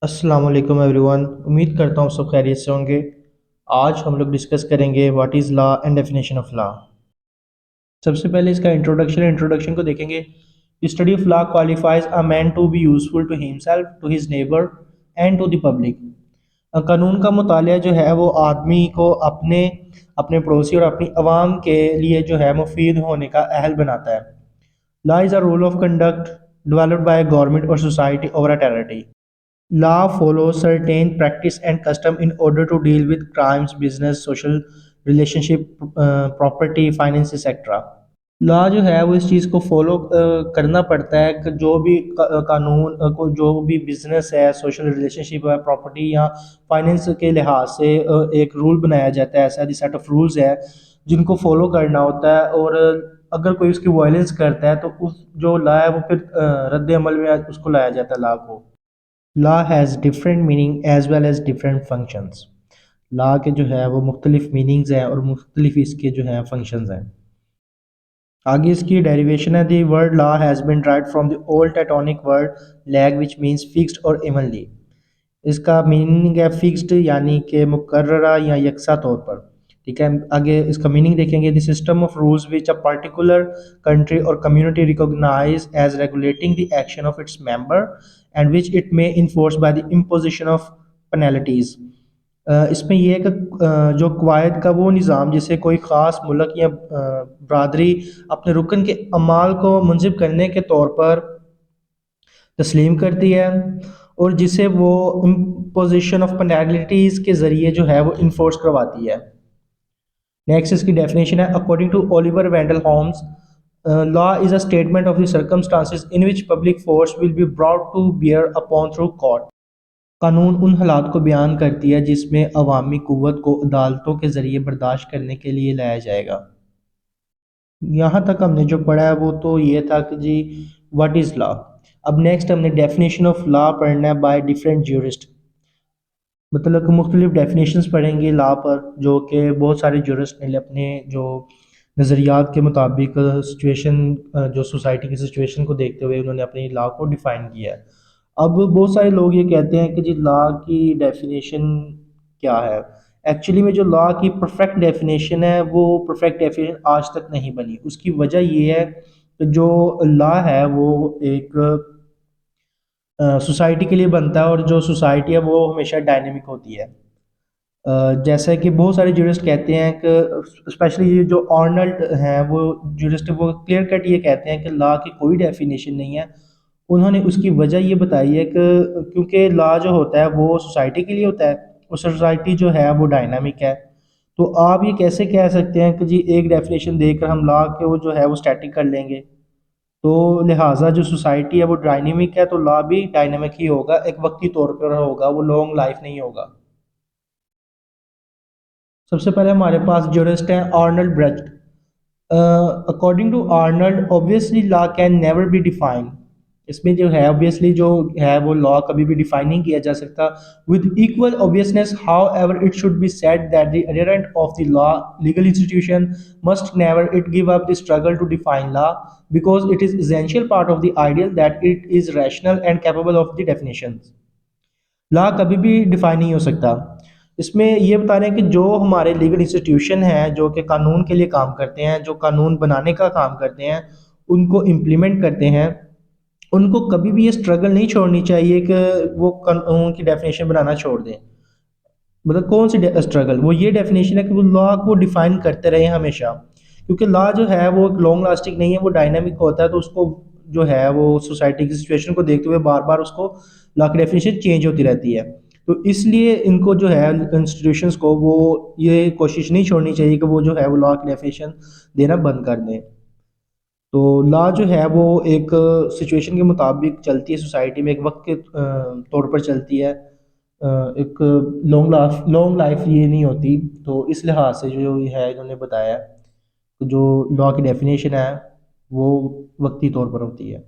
अस्सलाम वालेकुम एवरीवन। उम्मीद करता हूँ सब खैरियत से होंगे। आज हम लोग डिस्कस करेंगे what is law and definition of law. सबसे पहले इसका इंट्रोडक्शन को देखेंगे। Study of law qualifies a man to be useful to himself, to his neighbour and to the public. कानून का मुतालिया जो है वो आदमी को अपने अपने पड़ोसी और अपनी आवाम के लिए जो है मुफीद होने का अहल बनाता है। Law is a rule of conduct developed by a government or society over a territory. Law follows certain practice and custom in order to deal with crimes, business, social relationship, property, finance, etc. Law जो है वो इस चीज़ को follow करना पड़ता है कि जो भी कानून को जो भी बिजनेस है, सोशल रिलेशनशिप है, प्रॉपर्टी या फाइनेंस के लिहाज से एक रूल बनाया जाता है। ऐसा सेट ऑफ रूल्स है जिनको फॉलो करना होता है, और अगर कोई उसकी वायलेंस करता है तो उस जो लॉ है वो फिर रद्द अमल में उसको लाया जाता है लॉ को। Law has different meaning as well as different functions. Law के जो है वो मुख्तलिफ मीनिंग्स हैं और मुख्तलिफ इसके जो हैं फंक्शंस हैं। आगे इसकी डेरिवेशन है। The word law has been derived from the old tectonic word lag which means fixed और इवनली। इसका मीनिंग है फिक्स्ड यानी कि मुकर्ररा या यकसा तौर पर। ठीक है, आगे इसका मीनिंग देखेंगे। The system of rules which a particular country और community recognise as regulating the action of its member and which it may enforce by the imposition of penalties. इसमें यह है कि जो कवायद का वो निज़ाम जिसे कोई ख़ास मुल्क या बरदरी अपने रुकन के अमाल को मुंजिब करने के तौर पर तस्लीम करती है, और जिसे वो इम्पोजिशन ऑफ पेनल्टीज़ के ज़रिए जो है वो इन्फोर्स करवाती है। नेक्स्ट इसकी डेफिनेशन है। According to Oliver Wendell Holmes, law is a statement of the circumstances in which public force will be brought to bear upon through court. कानून उन हालात को बयान करती है जिसमें अवामी कुव्वत को अदालतों के ज़रिए बर्दाश्त करने के लिए लाया जाएगा। यहाँ तक हमने जो पढ़ा है वो तो ये था कि जी व्हाट इज़ लॉ। अब नेक्स्ट हमने डेफिनेशन ऑफ लॉ पढ़ना है बाय डिफरेंट ज्यूरिस्ट। मतलब कि मुख्तलिफ डेफिनेशंस पढ़ेंगे लॉ पर, जो कि बहुत सारे ज्यूरिस्ट ने अपने जो नज़रियात के मुताबिक सिचुएशन, जो सोसाइटी की सिचुएशन को देखते हुए उन्होंने अपनी लॉ को डिफ़ाइन किया है। अब बहुत सारे लोग ये कहते हैं कि जी लॉ की डेफिनेशन क्या है। एक्चुअली में जो लॉ की परफेक्ट डेफिनेशन है वो परफेक्ट डेफिनेशन आज तक नहीं बनी। उसकी वजह ये है कि जो लॉ है वो एक सोसाइटी के लिए बनता है, और जो सोसाइटी है वो हमेशा डायनेमिक होती है। जैसा कि बहुत सारे जूरिस्ट कहते हैं कि स्पेशली ये जो आर्नल्ड हैं वो जूरिस्ट, वो क्लियर कट ये कहते हैं कि लॉ की कोई डेफिनेशन नहीं है। उन्होंने उसकी वजह ये बताई है कि क्योंकि लॉ जो होता है वो सोसाइटी के लिए होता है, और सोसाइटी जो है वो डायनामिक है। तो आप ये कैसे कह सकते हैं कि जी एक डेफिनेशन देकर हम लॉ के वो जो है वो स्टैटिक कर लेंगे। तो लिहाजा जो सोसाइटी है वो डायनेमिक है, तो लॉ भी डायनेमिक ही होगा, एक वक्ती तौर पर होगा, वो लॉन्ग लाइफ नहीं होगा। सबसे पहले हमारे पास जूरिस्ट हैं Arnold Brecht. According to Arnold, obviously law can never be defined. इसमें जो है ऑब्वियसली जो है वो लॉ कभी भी डिफाइन नहीं किया जा सकता। With equal obviousness however it should be said that the adherent of the law legal institution must never it give up the struggle to define law, because it is essential part of the ideal that it is rational and capable of the definitions। Law कभी भी define नहीं हो सकता। इसमें ये बता रहे हैं कि जो हमारे लीगल इंस्टीट्यूशन हैं जो कि कानून के लिए काम करते हैं, जो कानून बनाने का काम करते हैं, उनको इम्प्लीमेंट करते हैं, उनको कभी भी ये स्ट्रगल नहीं छोड़नी चाहिए कि वो कानून की डेफिनेशन बनाना छोड़ दें। मतलब कौन सी स्ट्रगल, वो ये डेफिनेशन है कि वो लॉ को डिफाइन करते रहे हमेशा, क्योंकि लॉ जो है वो लॉन्ग लास्टिंग नहीं है, वो डायनामिक होता है। तो उसको जो है वो सोसाइटी की सिचुएशन को देखते हुए बार बार उसको लॉ की डेफिनेशन चेंज होती रहती है। तो इसलिए इनको जो है इंस्टीट्यूशंस को वो ये कोशिश नहीं छोड़नी चाहिए कि वो जो है वो लॉ की डेफिनेशन देना बंद कर दें। तो लॉ जो है वो एक सिचुएशन के मुताबिक चलती है सोसाइटी में, एक वक्त के तौर पर चलती है। एक लॉन्ग लाइफ ये नहीं होती। तो इस लिहाज से जो ये है इन्होंने बताया कि जो लॉ की डेफिनेशन है वो वक्ती तौर पर होती है।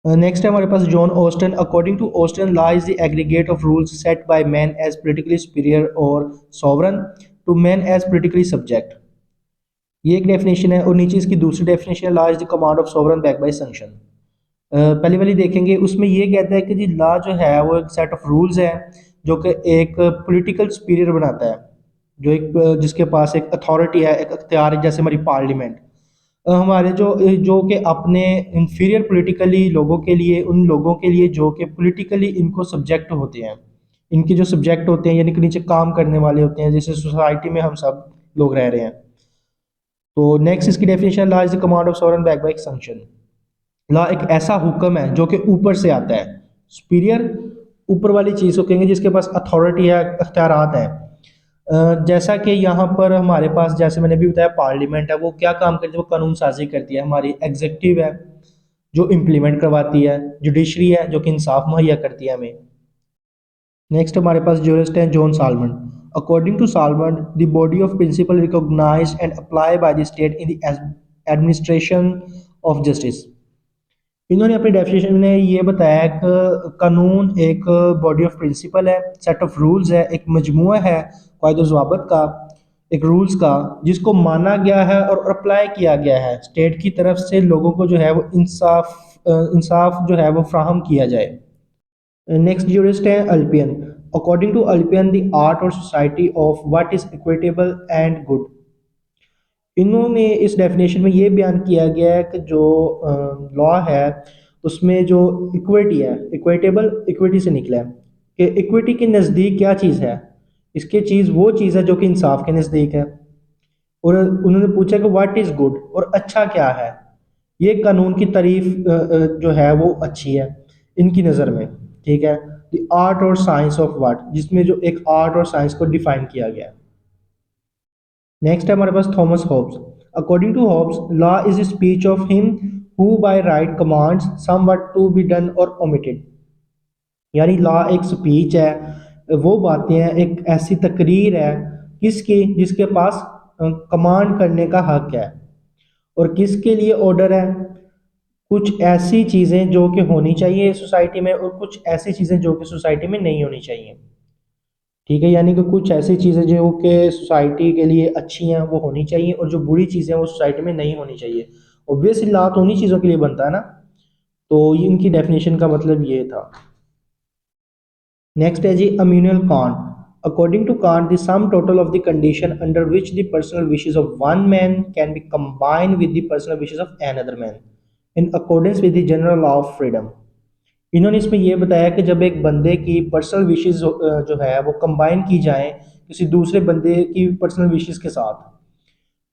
नेक्स्ट है हमारे पास John Austin. According to Austin, law is the aggregate of rules set by man as politically superior और sovereign to man as politically subject. ये एक डेफिनेशन है, और नीचे इसकी दूसरी डेफिनेशन है। Law is the command of sovereign back by sanction. पहली वाली देखेंगे, उसमें ये कहता है कि जी लॉ जो है वो एक सेट ऑफ रूल्स है जो कि एक पॉलिटिकल सुपीरियर बनाता है, जो एक जिसके पास एक अथॉरिटी है, एक अख्तियार है, जैसे हमारी पार्लियामेंट। हमारे जो जो कि अपने इंफीरियर पॉलिटिकली लोगों के लिए, उन लोगों के लिए जो कि पॉलिटिकली इनको सब्जेक्ट होते हैं, इनके जो सब्जेक्ट होते हैं यानी कि नीचे काम करने वाले होते हैं, जैसे सोसाइटी में हम सब लोग रह रहे हैं। तो नेक्स्ट इसकी definition, law is the command of sovereign back by suction. Law एक ऐसा हुक्म है जो कि ऊपर से आता है, सुपीरियर, ऊपर वाली चीज़ को कहेंगे जिसके पास अथॉरिटी है, अख्तियारात है। जैसा कि यहाँ पर हमारे पास, जैसे मैंने भी बताया, पार्लियामेंट है, वो क्या काम करती है, वो कानून साजी करती है। हमारी एग्जीक्यूटिव है जो इम्प्लीमेंट करवाती है, जुडिशरी है जो कि इंसाफ मुहैया करती है हमें। नेक्स्ट हमारे पास जूरिस्ट हैं John Salmond. According to Salmond, the body of principle recognised and apply by the state in the administration of justice. इन्होंने अपनी डेफिनेशन में ये बताया कि कानून एक बॉडी ऑफ प्रिंसिपल है, सेट ऑफ रूल्स है, एक मजमूआ है कायदो ज़वाबित का, एक रूल्स का, जिसको माना गया है और अप्लाई किया गया है स्टेट की तरफ से, लोगों को जो है वो इंसाफ जो है वो फ्राहम किया जाए। नेक्स्ट जूरिस्ट है अल्पियन। अकॉर्डिंग टू अल्पियन, द आर्ट और society of what is equitable and good. इन्होंने इस डेफिनेशन में ये बयान किया गया है कि जो लॉ है उसमें जो इक्विटी है, इक्विटेबल इक्विटी से निकला है कि इक्विटी के नज़दीक क्या चीज़ है, इसके चीज़ वो चीज़ है जो कि इंसाफ के नज़दीक है। और उन्होंने पूछा कि व्हाट इज़ गुड, और अच्छा क्या है। ये कानून की तारीफ जो है वो अच्छी है इनकी नज़र में, ठीक है। द आर्ट और साइंस ऑफ व्हाट, जिसमें जो एक आर्ट और साइंस को डिफाइन किया गया है। नेक्स्ट है हमारे पास Thomas Hobbes. According to Hobbes, law is speech of him who by right commands somewhat to be done और ओमिटेड। यानी लॉ एक स्पीच है, वो बातें हैं, एक ऐसी तकरीर है किसकी, जिसके पास कमांड करने का हक है। और किसके लिए ऑर्डर है, कुछ ऐसी चीज़ें जो कि होनी चाहिए सोसाइटी में और कुछ ऐसी चीज़ें जो कि सोसाइटी में नहीं होनी चाहिए, ठीक है। यानी कि कुछ ऐसी चीज़ें जो कि सोसाइटी के लिए अच्छी हैं वो होनी चाहिए, और जो बुरी चीज़ें हैं वो सोसाइटी में नहीं होनी चाहिए। ऑब्वियसली लॉ तो उन्हीं चीज़ों के लिए बनता है ना। तो ये इनकी डेफिनेशन का मतलब ये था। नेक्स्ट है जी Immanuel Kant. According to Kant, the sum total of the condition under which the personal wishes of one man can be combined with the personal wishes of another man in accordance with the general law of freedom. इन्होंने इसमें यह बताया कि जब एक बंदे की personal wishes जो है वो कंबाइन की जाए किसी दूसरे बंदे की पर्सनल विशेस के साथ,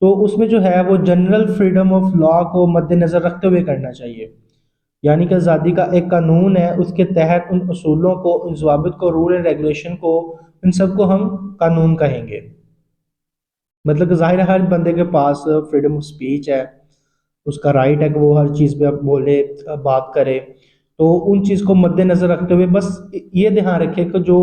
तो उसमें जो है वो जनरल फ्रीडम ऑफ लॉ को मद्देनज़र रखते हुए करना चाहिए। यानी कि आज़ादी का एक कानून है, उसके तहत उन असूलों को, उन ज़वाबित को, रूल एंड रेगुलेशन को, इन सब को हम कानून कहेंगे। मतलब कि ज़ाहिर है हर बंदे के पास फ्रीडम ऑफ स्पीच है, उसका राइट है कि वो हर चीज़ पे अब बोले, बात करे। तो उन चीज़ को मद्देनज़र रखते हुए बस ये ध्यान रखें कि जो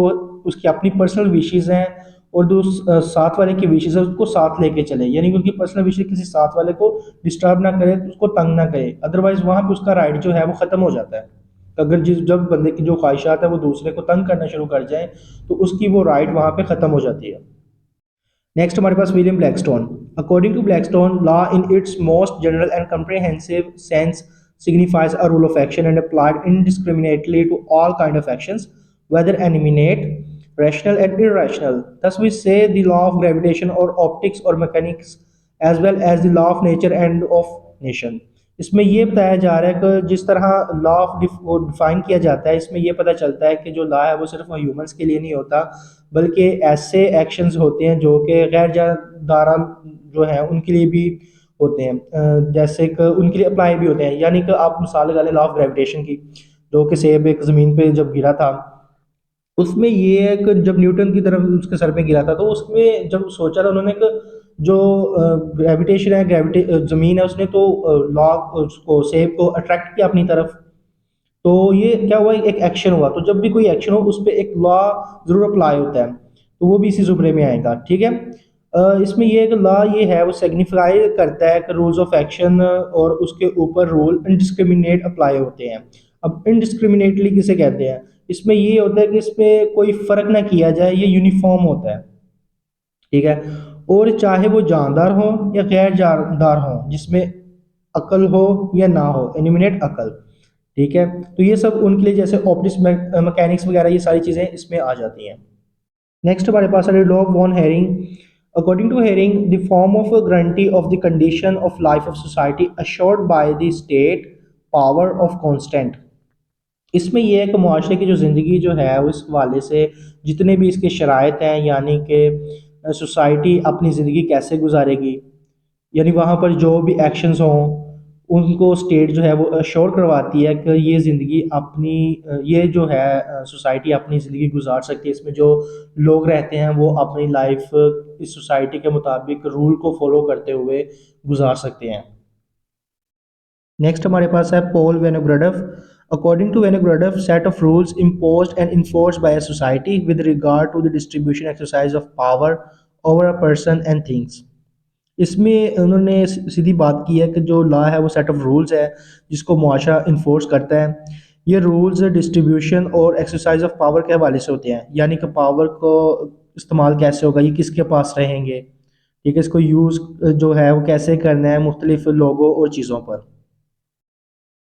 उसकी अपनी पर्सनल विशेज़ हैं और जो साथ वाले की विशेज़ है उसको साथ लेके चले, यानी कि उनकी पर्सनल विशेज़ किसी साथ वाले को डिस्टर्ब ना करे, उसको तंग ना करे। अदरवाइज़ वहाँ पे उसका राइट जो है वो ख़त्म हो जाता है। अगर जिस जब बंदे की जो ख्वाहिशात है वो दूसरे को तंग करना शुरू कर जाए तो उसकी वो राइट वहाँ पे ख़त्म हो जाती है। नेक्स्ट हमारे पास William Blackstone. According to Blackstone, law in its most general and comprehensive sense signifies a rule of action and applied indiscriminately to all kind of actions, whether animate, rational and irrational. Thus we say the law of gravitation or optics or mechanics, as well as the law of nature and of nation. इसमें ये बताया जा रहा है कि जिस तरह law of define किया जाता है, इसमें ये पता चलता है कि जो लॉ है वो सिर्फ ह्यूमंस के लिए नहीं होता, बल्कि ऐसे एक्शंस होते हैं जो कि गैर जानदारा जो हैं उनके लिए भी होते हैं, जैसे कि उनके लिए अप्लाई भी होते हैं। यानी कि आप मिसाल लगा लें लॉ ऑफ ग्रेविटेशन की, जो कि सेब एक ज़मीन पे जब गिरा था, उसमें ये है कि जब न्यूटन की तरफ उसके सर पे गिरा था तो उसमें जब सोचा था उन्होंने कि जो ग्रेविटेशन है, ग्रेविटे ज़मीन है, उसने तो लॉ उसको सेब को अट्रैक्ट किया अपनी तरफ। तो ये क्या हुआ, एक एक्शन हुआ। तो जब भी कोई एक्शन हो उस पर एक लॉ जरूर अप्लाई होता है, तो वो भी इसी जुमरे में आएगा, ठीक है। इसमें ये एक लॉ ये है वो सिग्निफाई करता है कि रूल्स ऑफ एक्शन और उसके ऊपर रूल इनडिस्क्रिमिनेट अप्लाई होते हैं। अब इनडिस्क्रिमिनेटली किसे कहते हैं, इसमें ये होता है कि इसमें कोई फ़र्क ना किया जाए, ये यूनिफॉर्म होता है, ठीक है। और चाहे वो जानदार हो या गैर जानदार हो, जिसमें अकल हो या ना हो, एनिमिनेट अकल, ठीक है, तो ये सब उनके लिए जैसे ऑप्टिक्स मैकेनिक्स वगैरह ये सारी चीज़ें इसमें आ जाती हैं। नेक्स्ट हमारे पास है law of von Jhering. According to Jhering the form of guarantee of the condition of life of society assured by the state power of constant. इसमें यह है कि मुआशरे की जो ज़िंदगी जो है उस हवाले से जितने भी इसके शराइत हैं, यानी कि सोसाइटी अपनी ज़िंदगी कैसे गुजारेगी, यानी वहाँ पर जो भी एक्शंस हों उनको स्टेट जो है वो अश्योर करवाती है कि ये ज़िंदगी अपनी ये जो है सोसाइटी अपनी ज़िंदगी गुजार सकती है, इसमें जो लोग रहते हैं वो अपनी लाइफ इस सोसाइटी के मुताबिक रूल को फॉलो करते हुए गुजार सकते हैं। नेक्स्ट हमारे पास है Paul Vinogradoff. According to Vinogradoff set of rules imposed and enforced by a society with regard to the distribution exercise of power over a person and things. इसमें उन्होंने सीधी बात की है कि जो लॉ है वो सेट ऑफ रूल्स है जिसको मुआशरा इन्फोर्स करता है। ये रूल्स डिस्ट्रीब्यूशन और एक्सरसाइज ऑफ पावर के हवाले से होते हैं, यानी कि पावर को इस्तेमाल कैसे होगा, ये किसके पास रहेंगे, ठीक है, इसको यूज़ जो है वो कैसे करना है मुख्तलिफ लोगों और चीज़ों पर।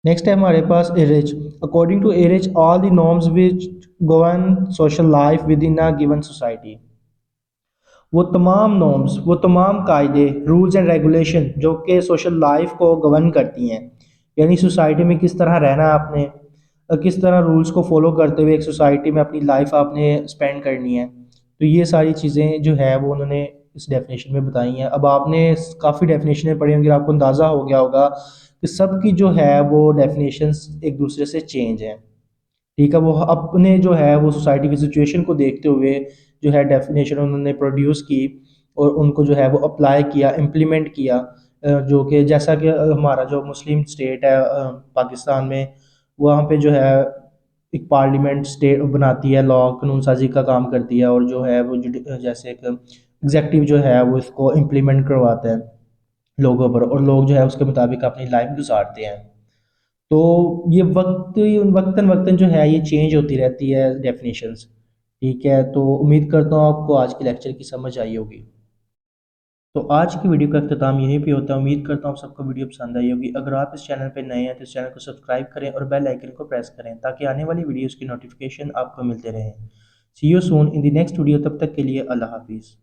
नेक्स्ट है हमारे पास एरेज। अकॉर्डिंग टू एरेज all the norms which govern social life within a given society. वो तमाम नॉर्म्स, वो तमाम कायदे, रूल्स एंड रेगुलेशन जो कि सोशल लाइफ को गवर्न करती हैं, यानी सोसाइटी में किस तरह रहना है आपने, किस तरह रूल्स को फॉलो करते हुए एक सोसाइटी में अपनी लाइफ आपने स्पेंड करनी है, तो ये सारी चीज़ें जो है वो उन्होंने इस डेफिनेशन में बताई हैं। अब आपने काफ़ी डेफिनेशनें पढ़ी होंगी, आपको अंदाज़ा हो गया होगा कि सबकी जो है वो डेफिनेशंस एक दूसरे से चेंज हैं। ठीक है, वो अपने जो है वो सोसाइटी की सिचुएशन को देखते हुए जो है डेफिनेशन उन्होंने प्रोड्यूस की और उनको जो है वो अप्लाई किया, इम्प्लीमेंट किया। जो कि जैसा कि हमारा जो मुस्लिम स्टेट है पाकिस्तान में, वहाँ पे जो है एक पार्लियामेंट स्टेट बनाती है, लॉ कानून साजी का काम करती है, और जो है वो जैसे एक एग्जेक्टिव जो है वो इसको इम्प्लीमेंट करवाता है लोगों पर, और लोग जो है उसके मुताबिक अपनी लाइफ गुजारते हैं। तो ये वक्तन वक्तन जो है ये चेंज होती रहती है डेफिनेशंस। ठीक है, तो उम्मीद करता हूँ आपको आज के लेक्चर की समझ आई होगी। तो आज की वीडियो का अख्ताम यहीं पे होता है। उम्मीद करता हूँ सबको वीडियो पसंद आई होगी। अगर आप इस चैनल पे नए हैं तो इस चैनल को सब्सक्राइब करें और बेल आइकन को प्रेस करें ताकि आने वाली वीडियोज़ की नोटिफिकेशन आपको मिलते रहें। See you soon in the next video, तब तक के लिए अल्लाह हाफिज़।